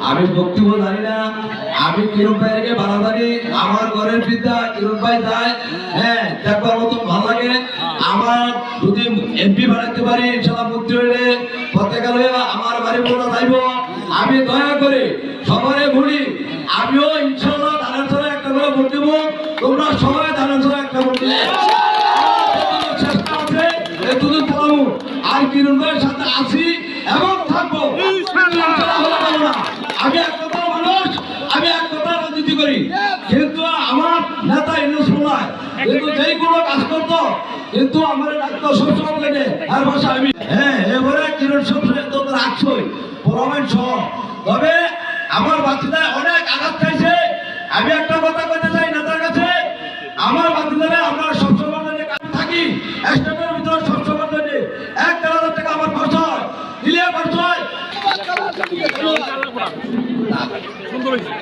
আমি বক্তব্য জানি না, আমি কিরম ভাইকে ভালো জানি, আমার ঘরের বিদ্যা কিরম ভাই যায়, হ্যাঁ দেখবার মতো ভালো লাগে। আমার যদি এমপি বানাতে পারি ইনশাল্লাহ, মন্ত্রী হইলে প্রত্যেকালে আমার বাড়ি বলা যাইব। আমি দয়া করে সবারে বলি, আমিও ইনশাল্লাহ ধানের ছড়া একটা করে ভোট দেব, তোমরা সবাই ধানের ছড়া একটা ভোট দেবে। চেষ্টা আছে এতদিন পড়াবো, আর কিরণ ভাইয়ের সাথে আছি এবং থাকবো। আমি এক কথা মানুষ, আমি এক কথা রাজনীতি করি, কিন্তু আমার নেতা ইউনুস নয়, কিন্তু যেই কোনো কাজ করতো কিন্তু আমার ডাক্তার সবসময় লেগে আর ভাষা আমি হ্যাঁ এবারে কিরণ সবসময় তো রাখছই প্রমাণ সহ। তবে আমার বাচ্চাদের অনেক আঘাত খাইছে। আমি একটা কথা বলতে চাই নেতার কাছে, আমার বাচ্চাদের আমরা সবসময় থাকি স্টেপের ভিতরে সবসময় 1,000 টাকা আমার খরচ হয়, দিলে খরচ হয়।